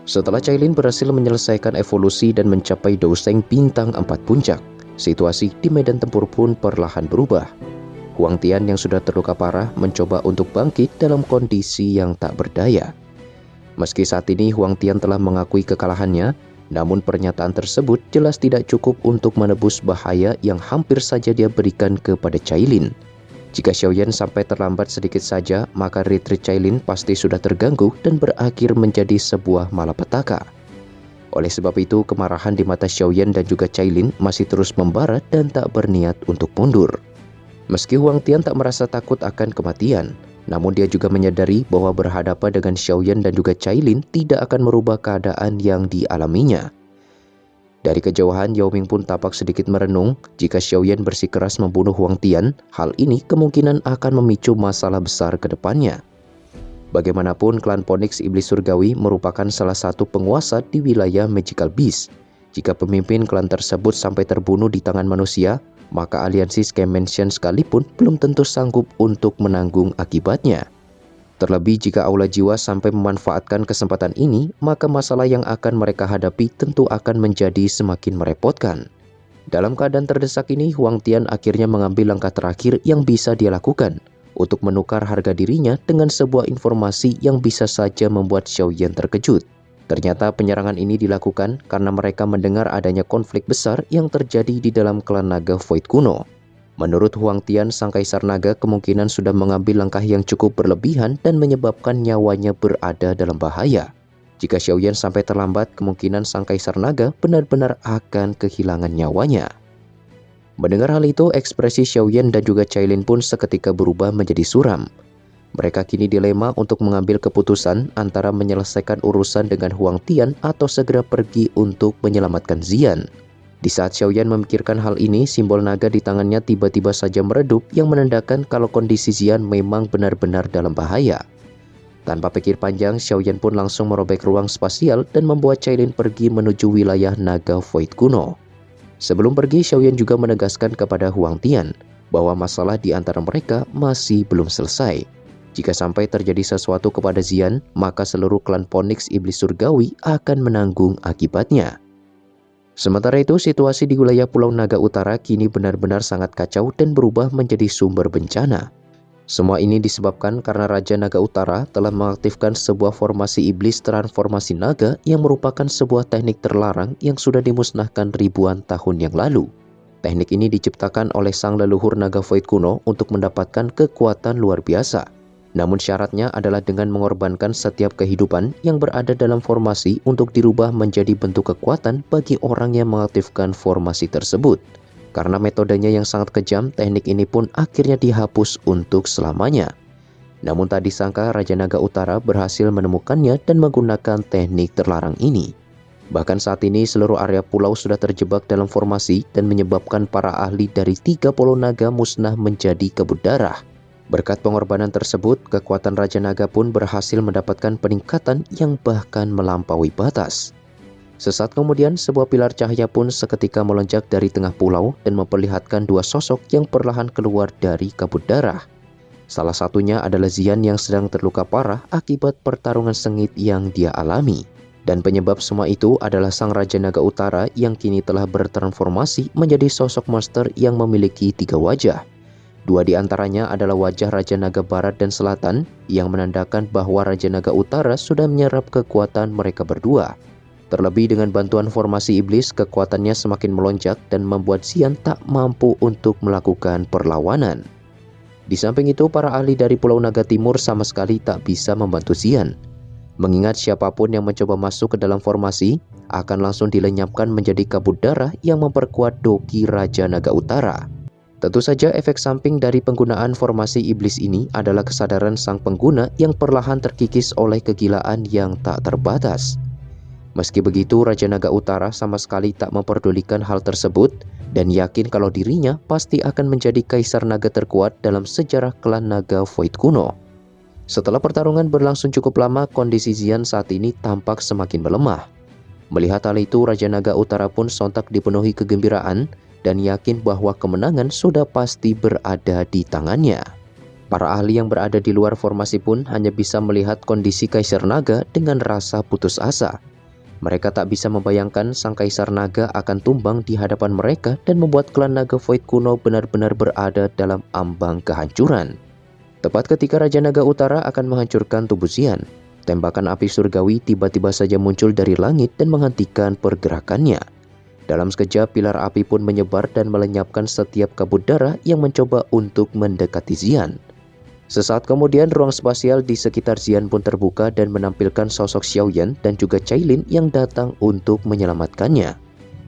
Setelah Cailin berhasil menyelesaikan evolusi dan mencapai Douseng bintang 4 puncak, situasi di medan tempur pun perlahan berubah. Huang Tian yang sudah terluka parah mencoba untuk bangkit dalam kondisi yang tak berdaya. Meski saat ini Huang Tian telah mengakui kekalahannya, namun pernyataan tersebut jelas tidak cukup untuk menebus bahaya yang hampir saja dia berikan kepada Cailin. Jika Xiaoyan sampai terlambat sedikit saja, maka retreat Cailin pasti sudah terganggu dan berakhir menjadi sebuah malapetaka. Oleh sebab itu, kemarahan di mata Xiaoyan dan juga Cailin masih terus membara dan tak berniat untuk mundur. Meski Huang Tian tak merasa takut akan kematian, namun dia juga menyadari bahwa berhadapan dengan Xiaoyan dan juga Cailin tidak akan merubah keadaan yang dialaminya. Dari kejauhan, Yao Ming pun tampak sedikit merenung. Jika Xiaoyan bersikeras membunuh Huang Tian, hal ini kemungkinan akan memicu masalah besar ke depannya. Bagaimanapun, klan Phoenix Iblis Surgawi merupakan salah satu penguasa di wilayah Magical Beast. Jika pemimpin klan tersebut sampai terbunuh di tangan manusia, maka aliansi Scam Mansion sekalipun belum tentu sanggup untuk menanggung akibatnya. Terlebih jika Aula Jiwa sampai memanfaatkan kesempatan ini, maka masalah yang akan mereka hadapi tentu akan menjadi semakin merepotkan. Dalam keadaan terdesak ini, Huang Tian akhirnya mengambil langkah terakhir yang bisa dia lakukan untuk menukar harga dirinya dengan sebuah informasi yang bisa saja membuat Xiaoyan terkejut. Ternyata penyerangan ini dilakukan karena mereka mendengar adanya konflik besar yang terjadi di dalam klan naga Void kuno. Menurut Huang Tian, Sang Kaisar Naga kemungkinan sudah mengambil langkah yang cukup berlebihan dan menyebabkan nyawanya berada dalam bahaya. Jika Xiaoyan sampai terlambat, kemungkinan Sang Kaisar Naga benar-benar akan kehilangan nyawanya. Mendengar hal itu, ekspresi Xiaoyan dan juga Cailin pun seketika berubah menjadi suram. Mereka kini dilema untuk mengambil keputusan antara menyelesaikan urusan dengan Huang Tian atau segera pergi untuk menyelamatkan Xian. Di saat Xiaoyan memikirkan hal ini, simbol naga di tangannya tiba-tiba saja meredup yang menandakan kalau kondisi Xian memang benar-benar dalam bahaya. Tanpa pikir panjang, Xiaoyan pun langsung merobek ruang spasial dan membuat Cailin pergi menuju wilayah naga Void kuno. Sebelum pergi, Xiaoyan juga menegaskan kepada Huang Tian bahwa masalah di antara mereka masih belum selesai. Jika sampai terjadi sesuatu kepada Xian, maka seluruh klan Phoenix Iblis Surgawi akan menanggung akibatnya. Sementara itu, situasi di wilayah Pulau Naga Utara kini benar-benar sangat kacau dan berubah menjadi sumber bencana. Semua ini disebabkan karena Raja Naga Utara telah mengaktifkan sebuah formasi iblis transformasi naga yang merupakan sebuah teknik terlarang yang sudah dimusnahkan ribuan tahun yang lalu. Teknik ini diciptakan oleh sang leluhur naga Void kuno untuk mendapatkan kekuatan luar biasa. Namun syaratnya adalah dengan mengorbankan setiap kehidupan yang berada dalam formasi untuk dirubah menjadi bentuk kekuatan bagi orang yang mengaktifkan formasi tersebut. Karena metodenya yang sangat kejam, teknik ini pun akhirnya dihapus untuk selamanya. Namun tak disangka Raja Naga Utara berhasil menemukannya dan menggunakan teknik terlarang ini. Bahkan saat ini seluruh area pulau sudah terjebak dalam formasi dan menyebabkan para ahli dari 3 pulau naga musnah menjadi kabut darah. Berkat pengorbanan tersebut, kekuatan Raja Naga pun berhasil mendapatkan peningkatan yang bahkan melampaui batas. Sesaat kemudian, sebuah pilar cahaya pun seketika melonjak dari tengah pulau dan memperlihatkan 2 sosok yang perlahan keluar dari kabut darah. Salah satunya adalah Xian yang sedang terluka parah akibat pertarungan sengit yang dia alami. Dan penyebab semua itu adalah Sang Raja Naga Utara yang kini telah bertransformasi menjadi sosok monster yang memiliki 3 wajah. 2 di antaranya adalah wajah Raja Naga Barat dan Selatan yang menandakan bahwa Raja Naga Utara sudah menyerap kekuatan mereka berdua. Terlebih dengan bantuan formasi iblis, kekuatannya semakin melonjak dan membuat Xian tak mampu untuk melakukan perlawanan. Di samping itu, para ahli dari Pulau Naga Timur sama sekali tak bisa membantu Xian. Mengingat siapapun yang mencoba masuk ke dalam formasi akan langsung dilenyapkan menjadi kabut darah yang memperkuat doki Raja Naga Utara. Tentu saja efek samping dari penggunaan formasi iblis ini adalah kesadaran sang pengguna yang perlahan terkikis oleh kegilaan yang tak terbatas. Meski begitu, Raja Naga Utara sama sekali tak memperdulikan hal tersebut dan yakin kalau dirinya pasti akan menjadi kaisar naga terkuat dalam sejarah klan naga Void kuno. Setelah pertarungan berlangsung cukup lama, kondisi Xian saat ini tampak semakin melemah. Melihat hal itu, Raja Naga Utara pun sontak dipenuhi kegembiraan dan yakin bahwa kemenangan sudah pasti berada di tangannya. Para ahli yang berada di luar formasi pun hanya bisa melihat kondisi Kaisar Naga dengan rasa putus asa. Mereka tak bisa membayangkan sang Kaisar Naga akan tumbang di hadapan mereka dan membuat klan Naga Void kuno benar-benar berada dalam ambang kehancuran. Tepat ketika Raja Naga Utara akan menghancurkan tubuh Xian, tembakan api surgawi tiba-tiba saja muncul dari langit dan menghentikan pergerakannya. Dalam sekejap, pilar api pun menyebar dan melenyapkan setiap kabut darah yang mencoba untuk mendekati Xian. Sesaat kemudian, ruang spasial di sekitar Xian pun terbuka dan menampilkan sosok Xiaoyan dan juga Cailin yang datang untuk menyelamatkannya.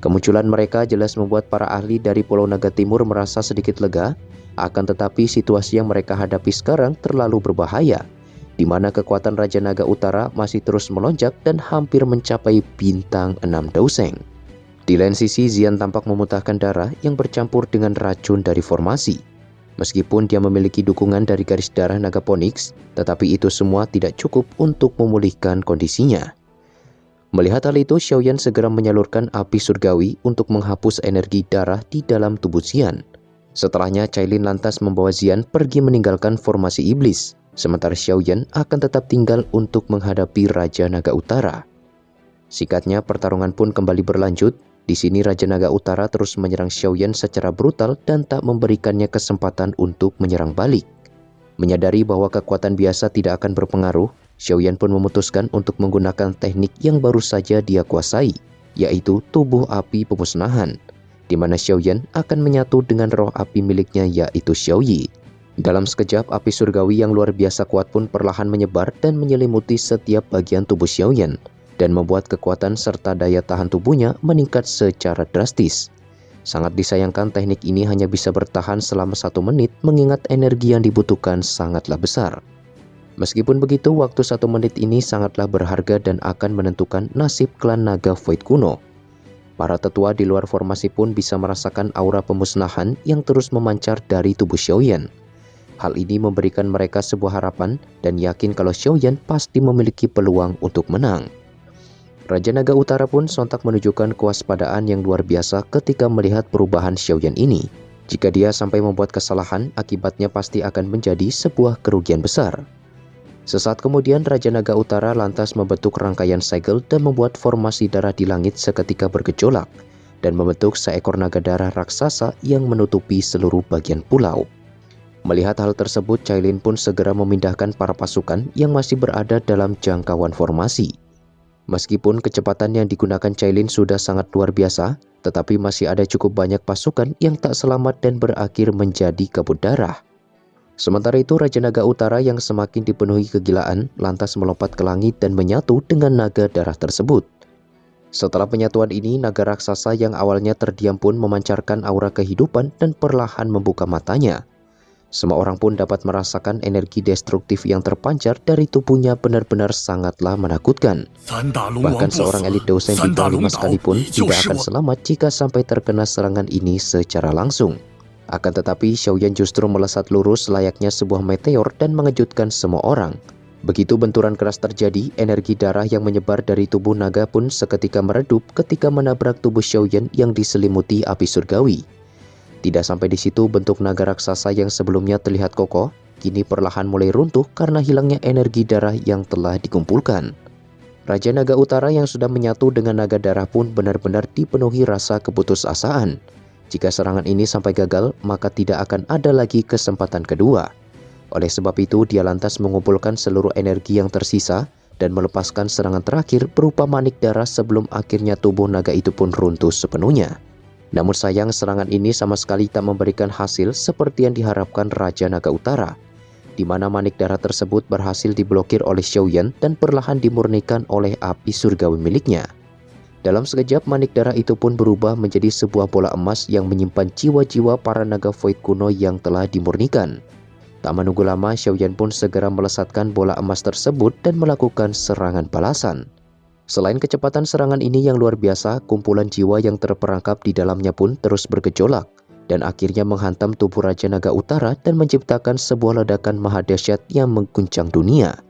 Kemunculan mereka jelas membuat para ahli dari Pulau Naga Timur merasa sedikit lega, akan tetapi situasi yang mereka hadapi sekarang terlalu berbahaya, di mana kekuatan Raja Naga Utara masih terus melonjak dan hampir mencapai bintang 6 Douseng. Di lain sisi, Xian tampak memuntahkan darah yang bercampur dengan racun dari formasi. Meskipun dia memiliki dukungan dari garis darah Naga Phoenix, tetapi itu semua tidak cukup untuk memulihkan kondisinya. Melihat hal itu, Xiaoyan segera menyalurkan api surgawi untuk menghapus energi darah di dalam tubuh Xian. Setelahnya, Cailin lantas membawa Xian pergi meninggalkan formasi iblis, sementara Xiaoyan akan tetap tinggal untuk menghadapi Raja Naga Utara. Singkatnya, pertarungan pun kembali berlanjut. Di sini Raja Naga Utara terus menyerang Xiaoyan secara brutal dan tak memberikannya kesempatan untuk menyerang balik. Menyadari bahwa kekuatan biasa tidak akan berpengaruh, Xiaoyan pun memutuskan untuk menggunakan teknik yang baru saja dia kuasai, yaitu tubuh api pemusnahan, di mana Xiaoyan akan menyatu dengan roh api miliknya yaitu Xiaoyi. Dalam sekejap, api surgawi yang luar biasa kuat pun perlahan menyebar dan menyelimuti setiap bagian tubuh Xiaoyan, dan membuat kekuatan serta daya tahan tubuhnya meningkat secara drastis. Sangat disayangkan teknik ini hanya bisa bertahan selama 1 menit mengingat energi yang dibutuhkan sangatlah besar. Meskipun begitu, waktu 1 menit ini sangatlah berharga dan akan menentukan nasib klan Naga Void kuno. Para tetua di luar formasi pun bisa merasakan aura pemusnahan yang terus memancar dari tubuh Xiaoyan. Hal ini memberikan mereka sebuah harapan dan yakin kalau Xiaoyan pasti memiliki peluang untuk menang. Raja Naga Utara pun sontak menunjukkan kewaspadaan yang luar biasa ketika melihat perubahan Xiaoyan ini. Jika dia sampai membuat kesalahan, akibatnya pasti akan menjadi sebuah kerugian besar. Sesaat kemudian, Raja Naga Utara lantas membentuk rangkaian segel dan membuat formasi darah di langit seketika bergejolak, dan membentuk seekor naga darah raksasa yang menutupi seluruh bagian pulau. Melihat hal tersebut, Cailin pun segera memindahkan para pasukan yang masih berada dalam jangkauan formasi. Meskipun kecepatan yang digunakan Cailin sudah sangat luar biasa, tetapi masih ada cukup banyak pasukan yang tak selamat dan berakhir menjadi kabut darah. Sementara itu, Raja Naga Utara yang semakin dipenuhi kegilaan lantas melompat ke langit dan menyatu dengan naga darah tersebut. Setelah penyatuan ini, naga raksasa yang awalnya terdiam pun memancarkan aura kehidupan dan perlahan membuka matanya. Semua orang pun dapat merasakan energi destruktif yang terpancar dari tubuhnya benar-benar sangatlah menakutkan. Bahkan seorang elit Douseng bintang 5 sekalipun tidak akan selamat jika sampai terkena serangan ini secara langsung. Akan tetapi, Xiaoyan justru melesat lurus layaknya sebuah meteor dan mengejutkan semua orang. Begitu benturan keras terjadi, energi darah yang menyebar dari tubuh naga pun seketika meredup ketika menabrak tubuh Xiaoyan yang diselimuti api surgawi. Tidak sampai di situ, bentuk naga raksasa yang sebelumnya terlihat kokoh, kini perlahan mulai runtuh karena hilangnya energi darah yang telah dikumpulkan. Raja Naga Utara yang sudah menyatu dengan naga darah pun benar-benar dipenuhi rasa keputusasaan. Jika serangan ini sampai gagal, maka tidak akan ada lagi kesempatan kedua. Oleh sebab itu, dia lantas mengumpulkan seluruh energi yang tersisa dan melepaskan serangan terakhir berupa manik darah sebelum akhirnya tubuh naga itu pun runtuh sepenuhnya. Namun sayang, serangan ini sama sekali tak memberikan hasil seperti yang diharapkan Raja Naga Utara, di mana manik darah tersebut berhasil diblokir oleh Xiaoyan dan perlahan dimurnikan oleh api surgawi miliknya. Dalam sekejap, manik darah itu pun berubah menjadi sebuah bola emas yang menyimpan jiwa-jiwa para naga void kuno yang telah dimurnikan. Tak menunggu lama, Xiaoyan pun segera melesatkan bola emas tersebut dan melakukan serangan balasan. Selain kecepatan serangan ini yang luar biasa, kumpulan jiwa yang terperangkap di dalamnya pun terus bergejolak dan akhirnya menghantam tubuh Raja Naga Utara dan menciptakan sebuah ledakan mahadahsyat yang mengguncang dunia.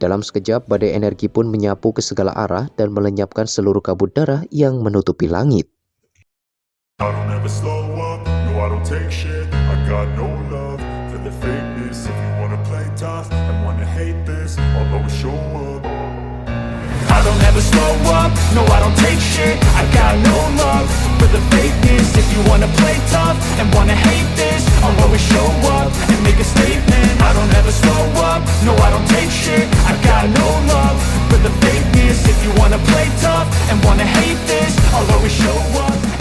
Dalam sekejap, badai energi pun menyapu ke segala arah dan melenyapkan seluruh kabut darah yang menutupi langit. don't ever slow up, no I don't take shit. I got no love for the fakeness. If you wanna play tough and wanna hate this, I'll always show up and make a statement. I don't ever slow up, no I don't take shit. I got no love for the fakeness. If you wanna play tough and wanna hate this, I'll always show up